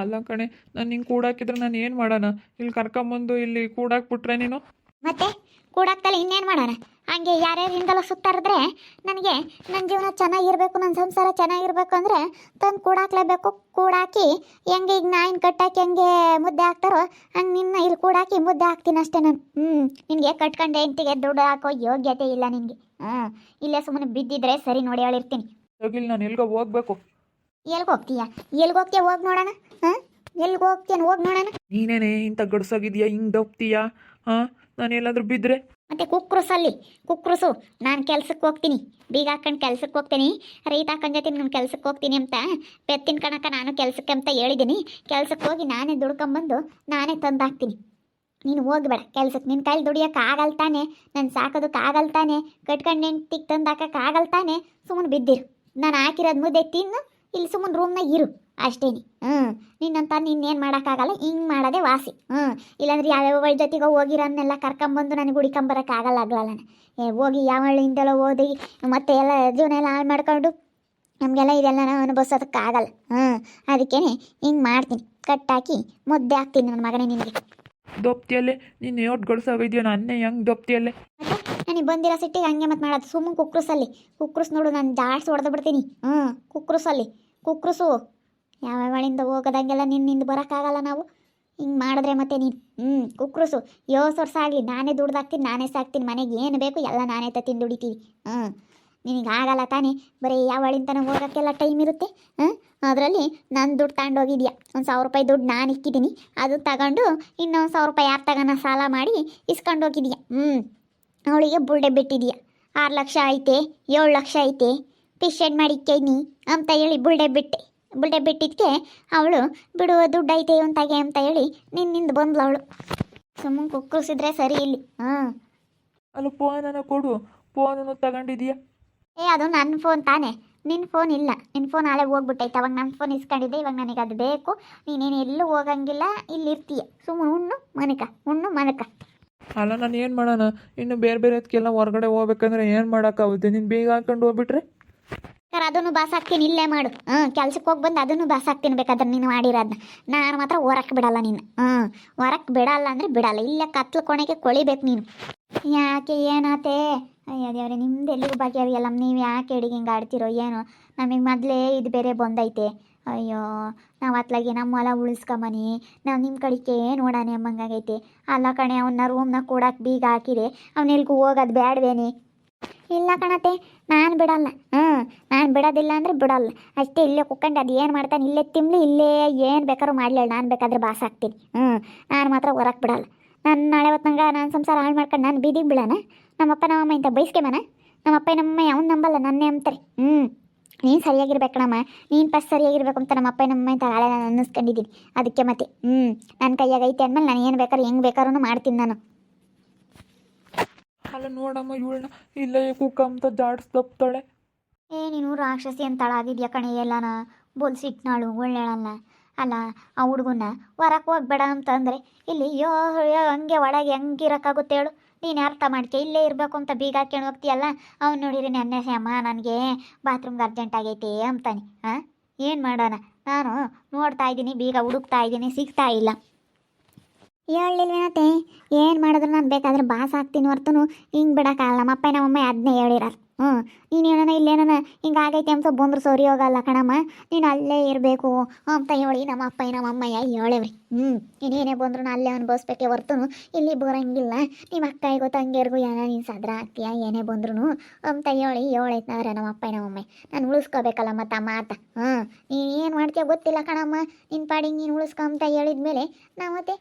ಅಲ್ಲ ಕಣೆ, ನಾನು ಹಿಂಗೆ ಕೂಡಾಕಿದ್ರೆ ನಾನು ಏನು ಮಾಡೋಣ? ಇಲ್ಲಿ ಕರ್ಕೊಂಬಂದು ಇಲ್ಲಿ ಕೂಡಾಕ್ಬಿಟ್ರೆ ನೀನು. ಮತ್ತೆ ಕೂಡಾಕ್ತಲ್ಲ ಇನ್ನೇನು ಮಾಡೋಣ? ಹಂಗೆ ಯಾರ್ಯಾರಿಂದಲೂ ಸುತ್ತಾಡಿದ್ರೆ ನನಗೆ ನನ್ನ ಜೀವನ ಚೆನ್ನಾಗಿರ್ಬೇಕು, ನನ್ನ ಸಂಸಾರ ಚೆನ್ನಾಗಿರ್ಬೇಕು ಅಂದರೆ ತಂದು ಕೂಡಾಕ್ಲೇಬೇಕು. ಕೂಡಾಕಿ ಹೆಂಗೆ ಈಗ ನಾಯಿನ ಕಟ್ಟಾಕಿ ಹೆಂಗೆ ಮುದ್ದೆ ಹಾಕ್ತಾರೋ ಹಂಗೆ ನಿನ್ನ ಇಲ್ಲಿ ಕೂಡಾಕಿ ಮುದ್ದೆ ಹಾಕ್ತೀನಿ ಅಷ್ಟೇ ನಾನು. ನಿನಗೆ ಕಟ್ಕೊಂಡೆ ಹೆಂಡ್ತಿಗೆ ದುಡ್ಡು ಹಾಕೋ ಯೋಗ್ಯತೆ ಇಲ್ಲ ನಿನಗೆ. ಇಲ್ಲೇ ಸುಮ್ಮನೆ ಬಿದ್ದಿದ್ರೆ ಸರಿ ನೋಡಿ ಹೇಳಿರ್ತೀನಿ. ಹೋಗಿಲ್ಲ, ನಾನು ಎಲ್ಗೋ ಹೋಗ್ಬೇಕು. ಎಲ್ಗೆ ಹೋಗ್ತೀಯಾ? ಎಲ್ಗೆ ಹೋಗ್ತೀಯ ಹೋಗಿ ನೋಡೋಣ. ಎಲ್ಗೆ ಹೋಗ್ತೀಯನು ಹೋಗಿ ನೋಡೋಣ. ನೀನೇನೆ ಇಂಥ ಗಡ್ಸಾಗಿದೆಯಾ, ಹಿಂಗೆ ದಪ್ತೀಯಾ? ನಾನು ಎಲ್ಲಾದರೂ ಬಿದ್ದರೆ ಮತ್ತು ಕುಕ್ರುಸು ನಾನು ಕೆಲ್ಸಕ್ಕೆ ಹೋಗ್ತೀನಿ, ಬೀಗ ಹಾಕೊಂಡು ಕೆಲ್ಸಕ್ಕೆ ಹೋಗ್ತೀನಿ, ರೈತ ಹಾಕೊಂಡು ಜೊತೆ ನಾನು ಕೆಲ್ಸಕ್ಕೆ ಹೋಗ್ತೀನಿ ಅಂತ ಬೆತ್ತಿನ ಕಣಕ ನಾನು ಕೆಲ್ಸಕ್ಕೆ ಅಂತ ಹೇಳಿದ್ದೀನಿ. ಕೆಲ್ಸಕ್ಕೆ ಹೋಗಿ ನಾನೇ ದುಡ್ಕೊಂಬಂದು ನಾನೇ ತಂದು ಹಾಕ್ತೀನಿ. ನೀನು ಹೋಗ್ಬೇಡ ಕೆಲ್ಸಕ್ಕೆ, ನಿನ್ನ ಕೈಲಿ ದುಡಿಯೋಕೆ ಆಗಲ್ತಾನೆ, ನಾನು ಸಾಕೋದಕ್ಕೆ ಆಗಲ್ತಾನೆ, ಕಟ್ಕೊಂಡು ನೆಂಟಿಗೆ ತಂದು ಹಾಕಕ್ಕೆ ಆಗಲ್ತಾನೆ. ಸುಮ್ಮನೆ ಬಿದ್ದಿರು, ನಾನು ಹಾಕಿರೋದು ಮುದ್ದೆ ತಿನ್ನು, ಇಲ್ಲಿ ಸುಮ್ಮನೆ ರೂಮ್ನಾಗ ಇರು ಅಷ್ಟೇನಿ. ನಿನ್ನಂತ ನಿನ್ನೇನು ಮಾಡೋಕ್ಕಾಗಲ್ಲ, ಹಿಂಗೆ ಮಾಡೋದೇ ವಾಸಿ. ಇಲ್ಲಾಂದ್ರೆ ಯಾವ್ಯಾವ ಜೊತೆಗೆ ಹೋಗಿರೋನ್ನೆಲ್ಲ ಕರ್ಕೊಂಬಂದು ನನಗೆ ಹುಡ್ಕೊಂಬರೋಕ್ಕಾಗಲ್ಲ ಆಗ್ಲಲ್ಲ. ಹೋಗಿ ಯಾವಳಿಂದೆಲ್ಲ ಓದಿ ಮತ್ತೆ ಎಲ್ಲ ಜೀವನ ಎಲ್ಲ ಹಾಳು ಮಾಡ್ಕೊಂಡು ನಮಗೆಲ್ಲ ಇದೆಲ್ಲ ನಾವು ಅನುಭವಿಸೋದಕ್ಕಾಗಲ್ಲ. ಅದಕ್ಕೇ ಹಿಂಗೆ ಮಾಡ್ತೀನಿ, ಕಟ್ಟಾಕಿ ಮುದ್ದೆ ಹಾಕ್ತೀನಿ ನನ್ನ ಮಗನೇ ನಿನಗೆ. ದೊಪ್ತಿಯಲ್ಲೇ ನೀನು ಎಷ್ಟು ಗಡ್ಸಾಗಿದೆಯೋ ನನ್ನೇ ಹೆಂಗೆ ದೊಪ್ತಿಯಲ್ಲೇ? ನನಗೆ ಬಂದಿರೋ ಸಿಟ್ಟಿಗೆ ಹಂಗೆ ಮತ್ತೆ ಮಾಡೋದು. ಸುಮ್ಮನೆ ಕುಕ್ರುಸ್ ನೋಡು, ನಾನು ಜಾಡ್ಸಿ ಹೊಡೆದು ಬಿಡ್ತೀನಿ. ಕುಕ್ರುಸು ಯಾವ್ಯಾವಳಿಂದ ಹೋಗೋದಂಗೆಲ್ಲ ನಿನ್ನಿಂದ ಬರೋಕ್ಕಾಗಲ್ಲ ನಾವು. ಹಿಂಗೆ ಮಾಡಿದ್ರೆ ಮತ್ತೆ ನೀನು ಕುಕ್ರುಸು ವರ್ಷ ಆಗಲಿ ನಾನೇ ದುಡ್ದಾಕ್ತೀನಿ, ನಾನೇ ಸಾಕ್ತೀನಿ, ಮನೆಗೆ ಏನು ಬೇಕು ಎಲ್ಲ ನಾನೇ ತತ್ತಿಂದು ದುಡಿತೀವಿ. ನಿನಗೆ ಆಗಲ್ಲ ತಾನೇ, ಬರೀ ಯಾವಳಿಂತನೂ ಹೋಗೋಕ್ಕೆಲ್ಲ ಟೈಮ್ ಇರುತ್ತೆ. ಅದರಲ್ಲಿ ನಾನು ದುಡ್ಡು ತಗೊಂಡೋಗಿದ್ಯಾ, ಒಂದು 1000 ರೂಪಾಯಿ ದುಡ್ಡು ನಾನು ಇಕ್ಕಿದ್ದೀನಿ, ಅದು ತಗೊಂಡು ಇನ್ನೊಂದು 1000 ರೂಪಾಯಿ ಯಾರು ತಗೋಣ ಸಾಲ ಮಾಡಿ ಇಸ್ಕೊಂಡು ಹೋಗಿದ್ಯಾ. ಅವಳಿಗೆ ಬುಲ್ಡೆ ಬಿಟ್ಟಿದ್ಯಾ. 6 ಲಕ್ಷ ಐತೆ, 7 ಲಕ್ಷ ಐತೆ, ಪಿಶೆಡ್ ಮಾಡಿಕ್ಕೇನಿ ಅಂತ ಹೇಳಿ ಬುಲ್ಡೆ ಬಿಟ್ಟಿದ್ದಕ್ಕೆ ಅವಳು ಬಿಡುವ ದುಡ್ಡು ಐತೆ ಅಂತಾಗೆ ಅಂತ ಹೇಳಿ ನಿನ್ನಿಂದ ಬಂದ್ಲು ಅವಳು. ಸುಮ್ಮನೆ ಕುಕ್ಕರಿಸಿದ್ರೆ ಸರಿ ಇಲ್ಲಿ. ಅಲ್ಲ ಫೋನನ್ನು ಕೊಡು, ಫೋನನ್ನು ತಗೊಂಡಿದ್ಯಾ? ಅದು ನನ್ನ ಫೋನ್ ತಾನೇ, ನಿನ್ನ ಫೋನ್ ಇಲ್ಲ. ನಿನ್ನ ಫೋನ್ ನಾಳೆ ಹೋಗ್ಬಿಟ್ಟೈತೆ, ಅವಾಗ ನನ್ನ ಫೋನ್ ಇಸ್ಕೊಂಡಿದ್ದೆ, ಇವಾಗ ನನಗೆ ಅದು ಬೇಕು. ನೀನೇನು ಎಲ್ಲೂ ಹೋಗಂಗಿಲ್ಲ, ಇಲ್ಲಿ ಇರ್ತೀಯ. ಸುಮ್ಮನೆ ಉಣ್ಣು ಮನಕ. ಅಲ್ಲ ನಾನು ಏನು ಮಾಡೋಣ? ಇನ್ನು ಬೇರೆ ಅದಕ್ಕೆಲ್ಲ ಹೊರಗಡೆ ಹೋಗ್ಬೇಕಂದ್ರೆ ಏನು ಮಾಡೋಕ್ಕಾಗುತ್ತೆ? ನೀನು ಬೇಗ ಹಾಕೊಂಡು ಹೋಗ್ಬಿಟ್ರೆ ಸರ್ ಅದನ್ನು ಬಾಸಾಕ್ತೀನಿ, ಇಲ್ಲೇ ಮಾಡು. ಕೆಲ್ಸಕ್ಕೆ ಹೋಗಿ ಬಂದು ಅದನ್ನು ಬಾಸಾಕ್ತೀನಿ ಬೇಕಾದ್ರೆ ನೀನು ಮಾಡಿರೋದನ್ನ. ನಾನು ಮಾತ್ರ ಹೊರಕ್ಕೆ ಬಿಡಲ್ಲ ನೀನು. ಹೊರಕ್ಕೆ ಬಿಡಲ್ಲ ಅಂದರೆ ಬಿಡಲ್ಲ, ಇಲ್ಲೇ ಕತ್ಲು ಕೊನೆಗೆ ಕೊಳಿಬೇಕು ನೀನು. ಯಾಕೆ ಏನಾತೆ? ಅಯ್ಯೋ ದೇವ್ರೆ, ನಿಮ್ದು ಎಲ್ಲಿಗೂ ಬಗೆಹರಿಯಲ್ಲ. ನೀವು ಯಾಕೆ ಹಿಡಿಗೆ ಹಿಂಗೆ ಆಡ್ತಿರೋ ಏನೋ? ನಮಗೆ ಮೊದಲೇ ಇದು ಬೇರೆ ಬಂದೈತೆ. ಅಯ್ಯೋ, ನಾವು ಅತ್ಲಾಗೆ ನಮ್ಮ ಹೊಲ ಉಳಿಸ್ಕೊಂಬನಿ, ನಾವು ನಿಮ್ಮ ಕಡೆಗೆ ನೋಡೋಣ ಎಂಬಂಗಾಗೈತೆ. ಅಲ್ಲ ಕಣೆ, ಅವನ್ನ ರೂಮ್ನಾಗ ಕೂಡಕ್ಕೆ ಬೀಗ ಹಾಕಿದೆ, ಅವನೆಲ್ಗೂ ಹೋಗೋದು ಬೇಡವೇನೆ? ಇಲ್ಲ ಕಣತೆ, ನಾನು ಬಿಡಲ್ಲ. ನಾನು ಬಿಡೋದಿಲ್ಲ ಅಂದರೆ ಬಿಡಲ್ಲ ಅಷ್ಟೇ. ಇಲ್ಲೇ ಕುತ್ಕೊಂಡು ಅದು ಏನು ಮಾಡ್ತಾನೆ ಇಲ್ಲೇ ತಿಮ್ಲಿ, ಇಲ್ಲೇ ಏನು ಬೇಕಾದ್ರೂ ಮಾಡಲಿ, ನಾನು ಬೇಕಾದ್ರೆ ಬಾಸಾಕ್ತೀನಿ. ನಾನು ಮಾತ್ರ ಹೊರಕ್ಕೆ ಬಿಡಲ್ಲ. ನಾನು ನಾಳೆ ಹೊತ್ತಂಗೆ ನಾನು ಸಂಸಾರ ಹಾಳು ಮಾಡ್ಕೊಂಡು ನಾನು ಬೀದಿಗೆ ಬಿಡೋಣ? ನಮ್ಮಪ್ಪ ನಮ್ಮಮ್ಮ ಇಂಥ ಬೈಸ್ಕೆಮನ? ನಮ್ಮಪ್ಪ ನಮ್ಮಮ್ಮ ಅವ್ನು ನಂಬಲ್ಲ, ನನ್ನೇ ಅಂತಾರೆ. ನೀನು ಸರಿಯಾಗಿರ್ಬೇಕು ಕಣಮ್ಮ, ನೀನು ಫಸ್ಟ್ ಸರಿಯಾಗಿರ್ಬೇಕು ಅಂತ ನಮ್ಮಪ್ಪ ನಮ್ಮಮ್ಮ ಇಂಥ ಹಾಳೆ ನಾನು ಅನ್ನಿಸ್ಕೊಂಡಿದ್ದೀನಿ. ಅದಕ್ಕೆ ಮತ್ತೆ ನನ್ನ ಕೈಯಾಗ ಐತೆ ಅಂದಮೇಲೆ ನಾನು ಏನು ಬೇಕಾದ್ರೂ ಹೆಂಗೆ ಬೇಕಾದ್ರೂ ಮಾಡ್ತೀನಿ ನಾನು. ಅಲ್ಲ ನೋಡಮ್ಮ, ಇವಳನ್ನ ಇಲ್ಲೇ ಕುಕ್ಕಂತ ಜಾಡ್ಸ್ದಪ್ತಾಳೆ. ನೀನು ರಾಕ್ಷಸಿ ಅಂತಳಾಗಿದ್ಯಾ ಕಣೆ, ಎಲ್ಲನ ಬೋಲ್ಸಿಟ್ನಾಳು ಒಳ್ಳೆಳಲ್ಲ. ಅಲ್ಲ ಆ ಹುಡುಗನ್ನ ಹೊರಕ್ಕೆ ಹೋಗ್ಬೇಡ ಅಂತಂದರೆ ಇಲ್ಲಿ ಹಂಗೆ ಒಳಗೆ ಹೆಂಗೆ ಇರೋಕ್ಕಾಗುತ್ತೆ ಹೇಳು? ನೀನು ಅರ್ಥ ಮಾಡ್ಕೆ, ಇಲ್ಲೇ ಇರಬೇಕು ಅಂತ ಬೀಗ ಹಾಕ್ಕೊಂಡು ಹೋಗ್ತೀಯಲ್ಲ. ಅವ್ನು ನೋಡಿರಿ ನೆನ್ನೆ ಅಮ್ಮ ನನಗೆ ಬಾತ್ರೂಮ್ಗೆ ಅರ್ಜೆಂಟ್ ಆಗೈತೆ ಅಂತಾನೆ. ಏನು ಮಾಡೋಣ? ನಾನು ನೋಡ್ತಾ ಇದ್ದೀನಿ, ಬೀಗ ಹುಡುಕ್ತಾ ಇದ್ದೀನಿ, ಸಿಗ್ತಾ ಇಲ್ಲ. ಹೇಳಿಲ್ವೇನತ್ತೆ? ಏನು ಮಾಡಿದ್ರು ನಾನು ಬೇಕಾದ್ರೆ ಬಾಸ್ ಹಾಕ್ತೀನಿ ಹೊರ್ತನು ಹಿಂಗೆ ಬಿಡೋಕ್ಕಾಗಲ್ಲ. ನಮ್ಮಪ್ಪ ನಮ್ಮಮ್ಮ ಅದನ್ನೇ ಹೇಳಿರಾರು. ನೀನು ಏನನ ಇಲ್ಲೇನ ಹಿಂಗಾಗೈತೆ ಅಂತ ಬಂದ್ರು ಸರಿ ಹೋಗಲ್ಲ ಕಣಮ್ಮ, ನೀನು ಅಲ್ಲೇ ಇರಬೇಕು ಅಂತ ಹೇಳಿ ನಮ್ಮಪ್ಪ ನಮ್ಮಮ್ಮಯ್ಯ ಹೇಳೇವ್ರಿ. ನೀನೇನೇ ಬಂದ್ರು ನಾನು ಅಲ್ಲೇ ಅನುಭವಿಸ್ಬೇಕೆ ಹೊರ್ತನು ಇಲ್ಲಿ ಬರೋಂಗಿಲ್ಲ. ನಿಮ್ಮ ಅಕ್ಕಯ್ಯಗೂ ತಂಗಿಯರಿಗೂ ಏನೋ ನೀನು ಸದ್ರ ಆಗ್ತೀಯ ಏನೇ ಬಂದ್ರು ಅಂತ ಹೇಳೈತಾರೆ ನಮ್ಮಪ್ಪ ನಮ್ಮಮ್ಮ. ನಾನು ಉಳಿಸ್ಕೋಬೇಕಲ್ಲ ಮತ್ತು ಆ ಮಾತ. ನೀನು ಏನು ಮಾಡ್ತೀಯ ಗೊತ್ತಿಲ್ಲ ಕಣಮ್ಮ, ನಿನ್ನ ಪಾಡಿಗೆ ನೀನು ಉಳಿಸ್ಕೊ ಅಂತ ಹೇಳಿದ್ಮೇಲೆ ನಾವು ಮತ್ತೆ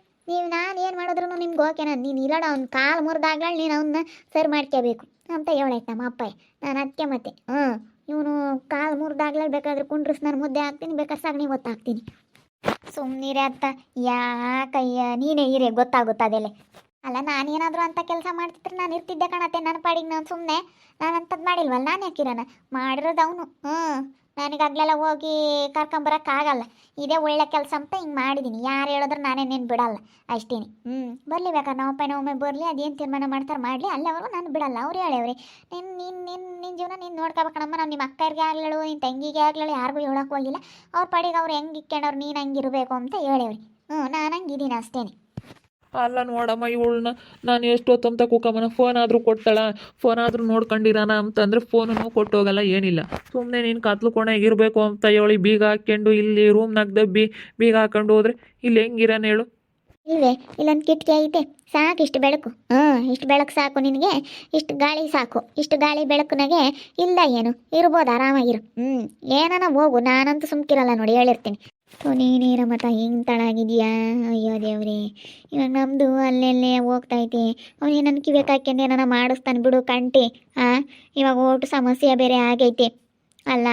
ನಾನು ಏನು ಮಾಡಿದ್ರು ನಿಮ್ಗೆ ಓಕೆನಾ? ನೀನು ಇಲ್ಲಡ ಅವ್ನ ಕಾಲು ಮುರಿದಾಗ್ಲೂ ನೀನು ಅವನ್ನ ಸರಿ ಮಾಡ್ಕೋಬೇಕು ಅಂತ ಹೇಳೈತೆ ನಮ್ಮ ಅಪ್ಪ. ನಾನು ಅದಕ್ಕೆ ಮತ್ತೆ ಇವನು ಕಾಲು ಮುರಿದಾಗ್ಲೇ ಬೇಕಾದ್ರೆ ಕುಂಡ್ರಿಸ್ ನಾನು ಮುದ್ದೆ ಹಾಕ್ತೀನಿ, ಬೇಕಾದ್ರೆ ಸಗಣಿ ಗೊತ್ತಾಗ್ತೀನಿ. ಸುಮ್ಮನಿರೇ ಅಂತ ಯಾಕಯ್ಯ, ನೀನೇ ಇರೇ ಗೊತ್ತಾಗುತ್ತದೆಲ್ಲ. ಅಲ್ಲ ನಾನೇನಾದರೂ ಅಂತ ಕೆಲಸ ಮಾಡ್ತಿದ್ರೆ ನಾನು ಇರ್ತಿದ್ದೆ ಕಣತ್ತೆ ನನ್ನ ಪಾಡಿಗೆ. ನಾನು ಸುಮ್ಮನೆ ನಾನು ಅಂಥದ್ದು ಮಾಡಿಲ್ವಲ್ಲ, ನಾನು ಯಾಕಿರೋಣ ಮಾಡಿರೋದು ಅವನು. ನನಗಾಗ್ಲೆಲ್ಲ ಹೋಗಿ ಕರ್ಕೊಂಬರೋಕ್ಕಾಗಲ್ಲ. ಇದೇ ಒಳ್ಳೆ ಕೆಲಸ ಅಂತ ಹಿಂಗೆ ಮಾಡಿದ್ದೀನಿ. ಯಾರು ಹೇಳಿದ್ರು ನಾನೇನೇನು ಬಿಡಲ್ಲ ಅಷ್ಟೇನೆ. ಬರಲಿ ಬೇಕಾದ್ರೆ ನಮ್ಮಪ್ಪ ಒಮ್ಮೆ ಬರಲಿ, ಅದೇನು ತೀರ್ಮಾನ ಮಾಡ್ತಾರೆ ಮಾಡಲಿ, ಅಲ್ಲಿವರೆಗೂ ನಾನು ಬಿಡಲ್ಲ. ಅವ್ರು ಹೇಳವ್ರಿ ನಿನ್ನ ಜೀವನ ನೀನು ನೋಡ್ಕೋಬೇಕಣಮ್ಮ. ನಾವು ನಿಮ್ಮ ಅಕ್ಕರಿಗೆ ಆಗ್ಲಳು ನಿನ್ನ ತಂಗಿಗೆ ಆಗ್ಲಳು ಯಾರಿಗೂ ಹೇಳೋಕೆ ಹೋಗಿಲ್ಲ. ಅವ್ರ ಪಾಡಿಗೆ ಅವ್ರು ಹೆಂಗೆ ಇಕ್ಕೊಂಡವ್ರು ನೀನು ಹಂಗಿರಬೇಕು ಅಂತ ಹೇಳವ್ರಿ. ನಾನು ಹಂಗಿದ್ದೀನಿ ಅಷ್ಟೇನೆ. ಅಲ್ಲ ನೋಡಮ್ಮ, ಇವಳನ್ನ ನಾನು ಎಷ್ಟೊತ್ತಂತ ಕೂಕಮ್ಮನ ಫೋನ್ ಆದರೂ ಕೊಡ್ತಾಳ, ಫೋನ್ ಆದರೂ ನೋಡ್ಕೊಂಡಿರಾನ ಅಂತಂದರೆ ಫೋನನ್ನು ಕೊಟ್ಟೋಗಲ್ಲ, ಏನಿಲ್ಲ. ಸುಮ್ಮನೆ ನೀನು ಕತ್ಲು ಕೋಣೆಗೆ ಇರಬೇಕು ಅಂತ ಹೇಳಿ ಬೀಗ ಹಾಕ್ಕೊಂಡು ಇಲ್ಲಿ ರೂಮ್ನಾಗ ದಬ್ಬಿ ಬೀಗ ಹಾಕೊಂಡು ಹೋದ್ರೆ ಇಲ್ಲಿ ಹೆಂಗಿರಾನ ಹೇಳು? ಇಲ್ವೇ ಇಲ್ಲೊಂದು ಕಿಟಕಿ ಐತೆ, ಸಾಕು ಇಷ್ಟು ಬೆಳಕು. ಇಷ್ಟು ಬೆಳಕು ಸಾಕು ನಿನಗೆ, ಇಷ್ಟು ಗಾಳಿ ಸಾಕು. ಇಷ್ಟು ಗಾಳಿ ಬೆಳಕುನಾಗೆ ಇಲ್ಲ ಏನು ಇರ್ಬೋದು, ಆರಾಮಾಗಿರು. ಏನಾನ ಹೋಗು, ನಾನಂತೂ ಸುಮ್ಕಿರಲ್ಲ ನೋಡಿ, ಹೇಳಿರ್ತೀನಿ. ನೀನೇನ ಮತ ಹಿಂಗೆ ತಳಾಗಿದೆಯಾ? ಅಯ್ಯೋ ದೇವ್ರಿ, ಇವಾಗ ನಮ್ಮದು ಅಲ್ಲೆಲ್ಲೇ ಹೋಗ್ತೈತಿ. ಅವನೇ ನನ್ನ ಕಿವಿಗೆ ಹಾಕ್ಯಂಡು ಏನಾನ ಮಾಡಿಸ್ತಾನೆ ಬಿಡು ಕಂಟಿ. ಇವಾಗ ಓಟು ಸಮಸ್ಯೆ ಬೇರೆ ಆಗೈತೆ ಅಲ್ಲ.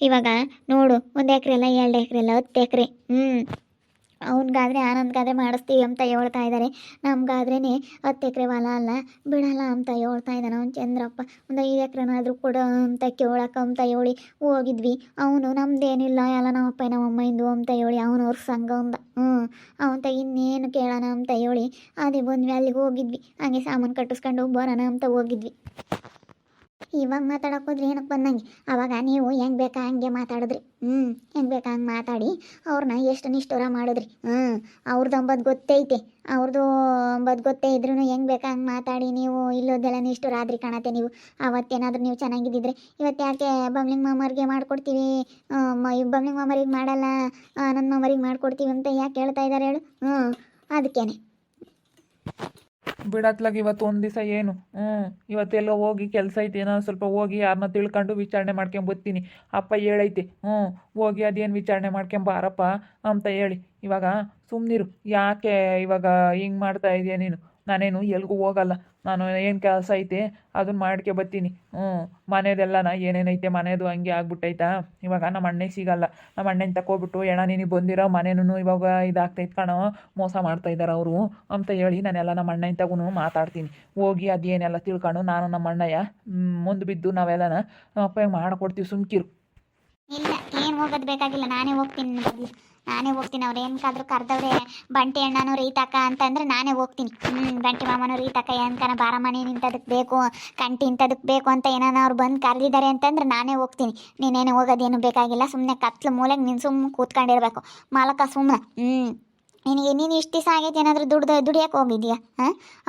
ಇವಾಗ ನೋಡು, 1 ಎಕರೆ ಅಲ್ಲ, 2 ಎಕರೆ ಅಲ್ಲ, 10 ಎಕರೆ. ಅವನಿಗಾದರೆ ಆನಂದ್ಗಾದರೆ ಮಾಡಿಸ್ತೀವಿ ಅಂತ ಹೇಳ್ತಾ ಇದ್ದಾರೆ. ನಮ್ಗಾದ್ರೇ 10 ಎಕರೆ ಹೊಲ ಅಲ್ಲ, ಬಿಡಲ್ಲ ಅಂತ ಹೇಳ್ತಾ ಇದ್ದಾನೆ ಅವ್ನು ಚಂದ್ರಪ್ಪ. ಒಂದು 5 ಎಕರೆನಾದರೂ ಕೊಡು ಅಂತ ಕೇಳಕ್ಕೆ ಅಂತ ಹೇಳಿ ಹೋಗಿದ್ವಿ. ಅವನು ನಮ್ದೇನಿಲ್ಲ ಎಲ್ಲ ನಮ್ಮಪ್ಪ ನಮ್ಮಮ್ಮಂದು ಅಂತ ಹೇಳಿ ಅವನವ್ರ ಸಂಘ ಅಂದ. ಅವಂತ ಇನ್ನೇನು ಕೇಳೋಣ ಅಂತ ಹೇಳಿ ಅದೇ ಬಂದ್ವಿ, ಅಲ್ಲಿಗೆ ಹೋಗಿದ್ವಿ. ಹಂಗೆ ಸಾಮಾನು ಕಟ್ಟಿಸ್ಕೊಂಡು ಬರೋಣ ಅಂತ ಹೋಗಿದ್ವಿ. ಇವಾಗ ಮಾತಾಡೋಕೆ ಹೋದ್ರೆ ಏನಕ್ಕೆ ಬಂದಂಗೆ. ಆವಾಗ ನೀವು ಹೆಂಗೆ ಬೇಕಾ ಹಂಗೆ ಮಾತಾಡಿದ್ರಿ. ಹೆಂಗೆ ಬೇಕಾ ಹಂಗೆ ಮಾತಾಡಿ ಅವ್ರನ್ನ ಎಷ್ಟು ನಿಷ್ಠುರ ಮಾಡಿದ್ರಿ. ಅವ್ರದ್ದು ಅಂಬದು ಗೊತ್ತೈತೆ, ಅವ್ರದ್ದು ಅಂಬದು ಗೊತ್ತೇ ಇದ್ರೂ ಹೆಂಗೆ ಬೇಕಾ ಹಂಗೆ ಮಾತಾಡಿ ನೀವು ಇಲ್ಲೋದೆಲ್ಲ ನಿಷ್ಠುರ ಆದ್ರಿ ಕಾಣತ್ತೆ ನೀವು. ಅವತ್ತೇನಾದ್ರೂ ನೀವು ಚೆನ್ನಾಗಿದ್ದಿದ್ರೆ ಇವತ್ತು ಯಾಕೆ ಬಮ್ಲಿಂಗ್ ಮಾಮರಿಗೆ ಮಾಡ್ಕೊಡ್ತೀವಿ, ಬಮ್ಲಿಂಗ್ ಮಾಮರಿಗೆ ಮಾಡಲ್ಲ, ನನ್ನ ಮಾಮರಿಗೆ ಮಾಡ್ಕೊಡ್ತೀವಿ ಅಂತ ಯಾಕೆ ಹೇಳ್ತಾ ಇದ್ದಾರೆ ಹೇಳು? ಅದಕ್ಕೇನೆ ಬಿಡತ್ಲಾಗ ಇವತ್ತು ಒಂದು ದಿವಸ ಏನು, ಇವತ್ತೆಲ್ಲ ಹೋಗಿ ಕೆಲಸ ಐತೆ, ಏನೋ ಸ್ವಲ್ಪ ಹೋಗಿ ಯಾರನ್ನ ತಿಳ್ಕೊಂಡು ವಿಚಾರಣೆ ಮಾಡ್ಕೊಂಬರ್ತೀನಿ. ಅಪ್ಪ ಹೇಳೈತೆ, ಹೋಗಿ ಅದೇನು ವಿಚಾರಣೆ ಮಾಡ್ಕೊಂಬಾರಪ್ಪ ಅಂತ ಹೇಳಿ. ಇವಾಗ ಸುಮ್ಮನಿರು, ಯಾಕೆ ಇವಾಗ ಹಿಂಗೆ ಮಾಡ್ತಾ ಇದೆಯಾ ನೀನು? ನಾನೇನು ಎಲ್ಗೂ ಹೋಗಲ್ಲ, ನಾನು ಏನು ಕೆಲಸ ಐತೆ ಅದನ್ನು ಮಾಡ್ಕೊಬತ್ತೀನಿ. ಮನೆಯದೆಲ್ಲನ ಏನೇನೈತೆ ಮನೆಯದು ಹಂಗೆ ಆಗ್ಬಿಟ್ಟೈತಾ. ಇವಾಗ ನಮ್ಮ ಅಣ್ಣಗೆ ಸಿಗಲ್ಲ, ನಮ್ಮ ಅಣ್ಣನ ತಗೋಬಿಟ್ಟು ನೀನು ಬಂದಿರೋ ಮನೇನೂ ಇವಾಗ ಇದಾಗ್ತೈತೆ ಕಣೋ, ಮೋಸ ಮಾಡ್ತಾಯಿದ್ದಾರೆ ಅವರು ಅಂತ ಹೇಳಿ ನಾನೆಲ್ಲ ನಮ್ಮ ಅಣ್ಣನ ತಗೂ ಮಾತಾಡ್ತೀನಿ. ಹೋಗಿ ಅದೇನೆಲ್ಲ ತಿಳ್ಕೊಂಡು ನಾನು ನಮ್ಮ ಅಣ್ಣಯ್ಯ ಮುಂದೆ ಬಿದ್ದು ನಾವೆಲ್ಲನ ಅಪ್ಪ ಮಾಡಿಕೊಡ್ತೀವಿ, ಸುಮ್ಕಿರು. ಇಲ್ಲ, ಏನು ಹೋಗೋದು ಬೇಕಾಗಿಲ್ಲ, ನಾನೇ ಹೋಗ್ತೀನಿ. ಅವ್ರು ಏನಕ್ಕಾದ್ರೂ ಕರೆದವ್ರೆ ಬಂಟಿ ಅಣ್ಣನೂ ರೀತಕ್ಕ ಅಂತಂದ್ರೆ ನಾನೇ ಹೋಗ್ತೀನಿ. ಬಂಟಿ ಮಾಮನೂ ರೀತಕ್ಕ ಏನಕನ ಬಾರಮನೆ ನಿಂತದಕ್ಕೆ ಬೇಕು, ಕಂಟಿ ಇಂಥದಕ್ಕೆ ಬೇಕು ಅಂತ ಏನಾನ ಅವ್ರು ಬಂದು ಕರೆದಿದ್ದಾರೆ ಅಂತಂದ್ರೆ ನಾನೇ ಹೋಗ್ತೀನಿ. ನೀನೇನು ಹೋಗೋದೇನು ಬೇಕಾಗಿಲ್ಲ, ಸುಮ್ಮನೆ ಕತ್ಲು ಮೂಲೆಗೆ ನೀನು ಸುಮ್ಮನೆ ಕೂತ್ಕೊಂಡಿರ್ಬೇಕು ಮಾಲಕ ಸುಮ್ಮನೆ. ನೀನು ಇಷ್ಟು ದಿವಸ ಆಗೈತೆ ಏನಾದರೂ ದುಡಿಯೋಕೆ ಹೋಗಿದ್ಯಾ?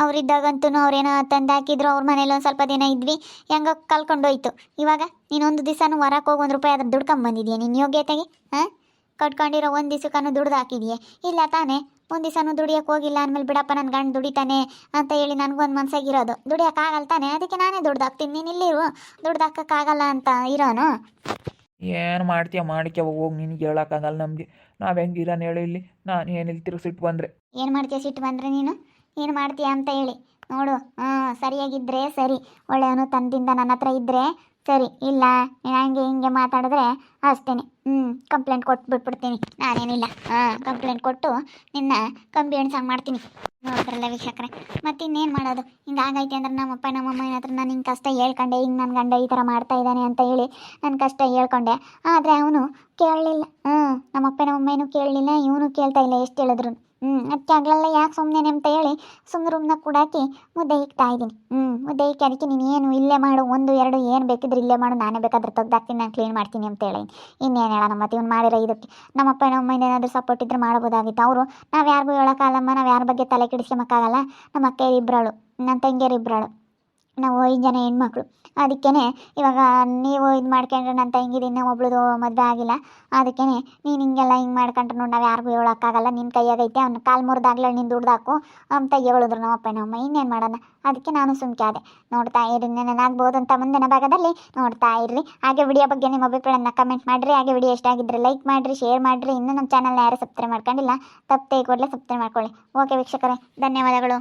ಅವ್ರಿದ್ದಾಗಂತೂ ಅವ್ರೇನೋ ತಂದು ಹಾಕಿದ್ರು, ಅವ್ರ ಮನೇಲಿ ಒಂದು ಸ್ವಲ್ಪ ದಿನ ಇದ್ವಿ, ಹೆಂಗೋ ಕಲ್ಕೊಂಡೋಯ್ತು. ಇವಾಗ ನೀನೊಂದು ದಿವಸನೂ ಹೊರಕ್ಕೆ ಹೋಗಿ 1 ರೂಪಾಯಿ ಅದ್ರ ದುಡ್ಕೊಂಬಂದಿದ್ಯಾ ನಿನ್ನ ಯೋಗ್ಯತೆಗೆ? ಕಟ್ಕೊಂಡಿರೋ 1 ದಿವಸಕ್ಕೂ ದುಡ್ದು ಹಾಕಿದೆಯೇ? ಇಲ್ಲ ತಾನೇ, 1 ದಿವಸನೂ ದುಡಿಯೋಕೆ ಹೋಗಿಲ್ಲ ಅಂದಮೇಲೆ ಬಿಡಪ್ಪ ನನ್ನ ಗಂಡು ದುಡಿತಾನೆ ಅಂತ ಹೇಳಿ ನನಗೊಂದು ಮನ್ಸಾಗಿರೋದು. ದುಡಿಯೋಕ್ಕಾಗಲ್ಲ ತಾನೆ, ಅದಕ್ಕೆ ನಾನೇ ದುಡ್ದು ಹಾಕ್ತೀನಿ. ನೀನು ಇಲ್ಲಿರು, ದುಡ್ದು ಹಾಕೋಕ್ಕಾಗಲ್ಲ ಅಂತ ಇರೋನು. ಏನು ಮಾಡ್ತೀಯ ಮಾಡ್ಕ್ಯ ಹೋಗಿ, ನಿನಗೆ ಹೇಳೋಕ್ಕಾಗಲ್ಲ ನಮಗೆ. ನಾವು ಹೆಂಗಿರೋನು ಹೇಳಿ ಇಲ್ಲಿ? ನಾನು ಏನಿಲ್ಲ ತಿರುಗಿ ಸಿಟ್ಟು ಬಂದರೆ ಏನು ಮಾಡ್ತೀಯ? ಸಿಟ್ಟು ಬಂದರೆ ನೀನು ಏನು ಮಾಡ್ತೀಯ ಅಂತ ಹೇಳಿ ನೋಡು. ಸರಿಯಾಗಿದ್ದರೆ ಸರಿ, ಒಳ್ಳೆಯವನು ತಂದಿಂದ ನನ್ನ ಹತ್ರ ಇದ್ದರೆ ಸರಿ, ಇಲ್ಲ ಹಂಗೆ ಹಿಂಗೆ ಮಾತಾಡಿದ್ರೆ ಅಷ್ಟೇ. ಕಂಪ್ಲೇಂಟ್ ಕೊಟ್ಬಿಟ್ಬಿಡ್ತೀನಿ. ನಾನೇನಿಲ್ಲ, ಕಂಪ್ಲೇಂಟ್ ಕೊಟ್ಟು ನಿನ್ನ ಕಂಬಿ ಎಣ್ಸಂಗೆ ಮಾಡ್ತೀನಿ. ನೋಡಿದ್ರಲ್ಲ ವೀಕ್ಷಕರೇ, ಮತ್ತೆ ಇನ್ನೇನು ಮಾಡೋದು? ಹಿಂಗೆ ಆಗೈತೆ ಅಂದ್ರೆ ನಮ್ಮಪ್ಪ ನಮ್ಮಮ್ಮ ಹತ್ರ ನಾನು ಹಿಂಗೆ ಕಷ್ಟ ಹೇಳ್ಕೊಂಡೆ, ಹಿಂಗೆ ನನ್ನ ಗಂಡ ಈ ಥರ ಮಾಡ್ತಾ ಇದ್ದಾನೆ ಅಂತ ಹೇಳಿ ನನ್ನ ಕಷ್ಟ ಹೇಳ್ಕೊಂಡೆ. ಆದರೆ ಅವನು ಕೇಳಲಿಲ್ಲ. ನಮ್ಮಪ್ಪ ನಮ್ಮಮ್ಮನೂ ಕೇಳಲಿಲ್ಲ, ಇವನು ಕೇಳ್ತಾ ಇಲ್ಲ ಎಷ್ಟು ಹೇಳಿದ್ರು. ಅದಕ್ಕೆ ಆಗಲೆಲ್ಲ ಯಾಕೆ ಸುಮ್ಮನೆ ಅಂತ ಹೇಳಿ ಸುಮ್ಮನೆ ರೂಮ್ನಾಗ ಕೂಡಾಕಿ ಮುದ್ದೆ ಇಕ್ತಾ ಇದ್ದೀನಿ. ಮುದ್ದೆ ಇಕ್ಕಿ ಅದಕ್ಕೆ ನೀನು ಏನು ಇಲ್ಲೇ ಮಾಡು, 1 2 ಏನು ಬೇಕಿದ್ರೆ ಇಲ್ಲೇ ಮಾಡು, ನಾನೇ ಬೇಕಾದ್ರೆ ತೆಗ್ದಾಕ್ತೀನಿ, ನಾನು ಕ್ಲೀನ್ ಮಾಡ್ತೀನಿ ಅಂತ ಹೇಳಿ. ಇನ್ನೇನು ಹೇಳೋಣ ಮತ್ತೆ, ಇವ್ನು ಮಾಡಿರೋ ಇದಕ್ಕೆ ನಮ್ಮಪ್ಪ ನಮ್ಮಮ್ಮ ಏನಾದರೂ ಸಪೋರ್ಟ್ ಇದ್ರೆ ಮಾಡ್ಬೋದಾಗಿತ್ತು. ಅವರು ನಾವು ಯಾರಿಗೂ ಹೇಳೋಕ್ಕಾಗಲ್ಲಮ್ಮ, ನಾವು ಯಾರ ಬಗ್ಗೆ ತಲೆ ಕೆಡಿಸ್ಕೊಂಬಕ್ಕಾಗಲ್ಲ. ನಮ್ಮ ಅಕ್ಕ ಇಬ್ಬರಳು, ನನ್ನ ತಂಗಿಯರು ಇಬ್ಬರಳು, ನಾವು 5 ಜನ ಹೆಣ್ಮಕ್ಳು. ಅದಕ್ಕೇ ಇವಾಗ ನೀವು ಇದು ಮಾಡ್ಕೊಂಡ್ರೆ ನನ್ನ ತಂಗಿದು ಇನ್ನೂ ಒಬ್ಳದು ಮದುವೆ ಆಗಿಲ್ಲ. ಅದಕ್ಕೇ ನೀನು ಹಿಂಗೆಲ್ಲ ಹಿಂಗೆ ಮಾಡ್ಕೊಂಡ್ರೆ ನೋಡಿ ನಾವು ಯಾರಿಗೂ ಹೇಳೋಕ್ಕಾಗಲ್ಲ, ನಿನ್ನ ಕೈಯಾಗೈತೆ, ಅವ್ನು ಕಾಲು ಮುರಿದಾಗ್ಲೇ ನೀನು ದುಡ್ದಾಕು ಅಂತ ಹೇಳಿದ್ರು ನಮ್ಮಪ್ಪ ನಮ್ಮಮ್ಮ. ಇನ್ನೇನು ಮಾಡೋಣ? ಅದಕ್ಕೆ ನಾನು ಸುಮ್ಕೆ ಆದೆ. ನೋಡ್ತಾ ಇರಿ, ನೆನನಾಗ್ಬೋದು ಅಂತ ಮುಂದಿನ ಭಾಗದಲ್ಲಿ ನೋಡ್ತಾ ಇರ್ರಿ. ಹಾಗೆ ವಿಡಿಯೋ ಬಗ್ಗೆ ನಿಮ್ಮ ಅಭಿಪ್ರಾಯನ ಕಮೆಂಟ್ ಮಾಡಿರಿ. ಹಾಗೆ ವಿಡಿಯೋ ಇಷ್ಟ ಆಗಿದ್ದರೆ ಲೈಕ್ ಮಾಡಿರಿ, ಶೇರ್ ಮಾಡಿರಿ. ಇನ್ನೂ ನಮ್ಮ ಚಾನಲ್ನ ಯಾರು ಸಬ್ಸ್ಕ್ರೈಬ್ ಮಾಡ್ಕೊಂಡಿಲ್ಲ, ತಪ್ಪದೆ ಕೂಡಲೇ ಸಬ್ಸ್ಕ್ರೈಬ್ ಮಾಡ್ಕೊಳ್ಳಿ. ಓಕೆ ವೀಕ್ಷಕರೇ, ಧನ್ಯವಾದಗಳು.